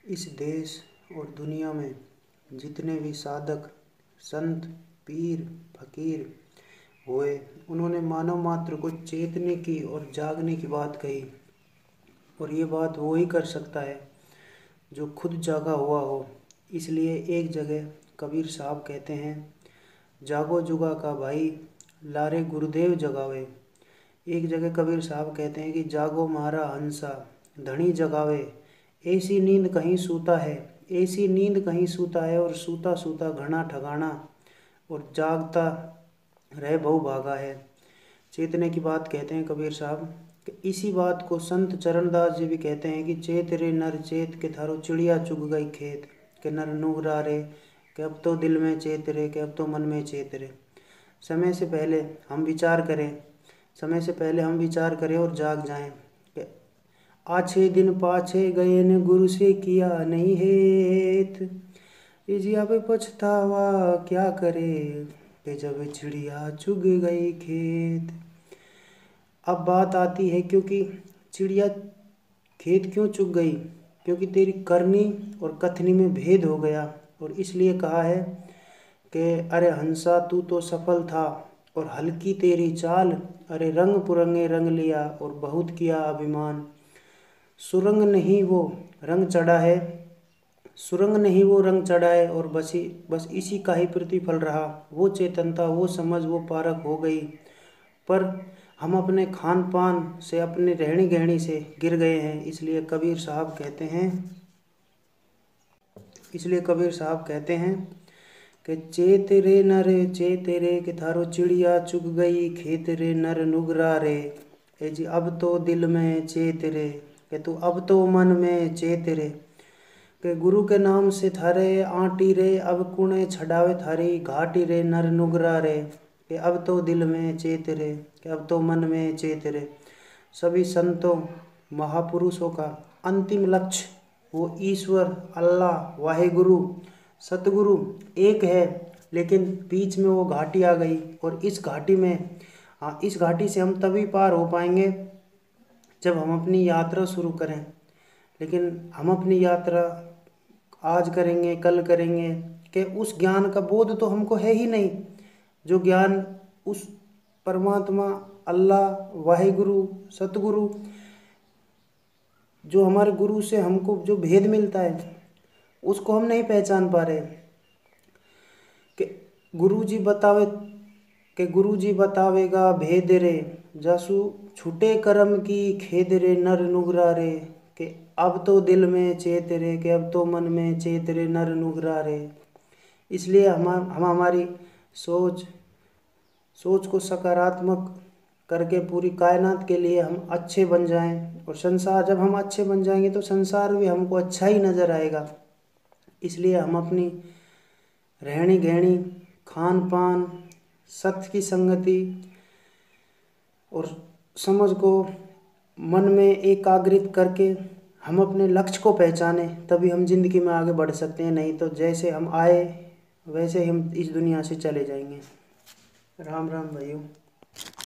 इस देश और दुनिया में जितने भी साधक संत पीर फकीर हुए, उन्होंने मानव मात्र को चेतने की और जागने की बात कही। और ये बात वो ही कर सकता है जो खुद जागा हुआ हो। इसलिए एक जगह कबीर साहब कहते हैं, जागो जुगा का भाई लारे गुरुदेव जगावे। एक जगह कबीर साहब कहते हैं कि जागो मारा हंसा धनी जगावे। ऐसी नींद कहीं सूता है, ऐसी नींद कहीं सूता है, और सूता सूता घना ठगाना, और जागता रह बहु भागा है। चेतने की बात कहते हैं कबीर साहब कि इसी बात को संत चरणदास जी भी कहते हैं कि चेत रे नर चेत के थारो चिड़िया चुग गई खेत, के नर नुगरा रे कि अब तो दिल में चेत रे, कि अब तो मन में चेत रे। समय से पहले हम विचार करें, समय से पहले हम विचार करें और जाग जाएं कि आछे दिन पाछे गए न गुरु से किया नहीं हेत, इजी अब पछतावा क्या करे कि जब चिड़िया चुग गई खेत। अब बात आती है क्योंकि चिड़िया खेत क्यों चुग गई, क्योंकि तेरी करनी और कथनी में भेद हो गया। और इसलिए कहा है कि अरे हंसा तू तो सफल था और हल्की तेरी चाल, अरे रंग पुरंगे रंग लिया और बहुत किया अभिमान। सुरंग नहीं वो रंग चढ़ा है, सुरंग नहीं वो रंग चढ़ा है, और बस इसी का ही प्रतिफल रहा। वो चेतनता, वो समझ, वो पारख हो गई, पर हम अपने खान पान से, अपने रहनी गहनी से गिर गए हैं। इसलिए कबीर साहब कहते हैं कि चेत रे नर चेत रे कि थारो चिड़िया चुग गई खेत रे नर नुगरा रे, ए जी अब तो दिल में चेत रे, कि तू अब तो मन में चेत रे, कि गुरु के नाम से थारे आंटी रे अब कुणे छड़ावे थारी घाटी रे नर नुगरा रे, कि अब तो दिल में चेत रे, कि अब तो मन में चेत रे। सभी संतों महापुरुषों का अंतिम लक्ष्य वो ईश्वर अल्लाह वाहेगुरु सतगुरु एक है, लेकिन बीच में वो घाटी आ गई। और इस घाटी में, हाँ, इस घाटी से हम तभी पार हो पाएंगे जब हम अपनी यात्रा शुरू करें। लेकिन हम अपनी यात्रा आज करेंगे कल करेंगे कि उस ज्ञान का बोध तो हमको है ही नहीं। जो ज्ञान उस परमात्मा अल्लाह वाहेगुरु सतगुरु, जो हमारे गुरु से हमको जो भेद मिलता है, उसको हम नहीं पहचान पा रहे। कि गुरु जी बतावेगा भेद रे, जासु छूटे कर्म की खेद रे नर नुगरा रे, कि अब तो दिल में चेत रे, कि अब तो मन में चेत रे नर नुगरा रे। इसलिए हम हमारी सोच को सकारात्मक करके पूरी कायनात के लिए हम अच्छे बन जाएं, और संसार, जब हम अच्छे बन जाएंगे तो संसार भी हमको अच्छा ही नज़र आएगा। इसलिए हम अपनी रहनी गहनी, खान पान, सत्य की संगति और समझ को मन में एकाग्रित करके हम अपने लक्ष्य को पहचाने, तभी हम जिंदगी में आगे बढ़ सकते हैं। नहीं तो जैसे हम आए वैसे ही हम इस दुनिया से चले जाएंगे। राम राम भाइयों।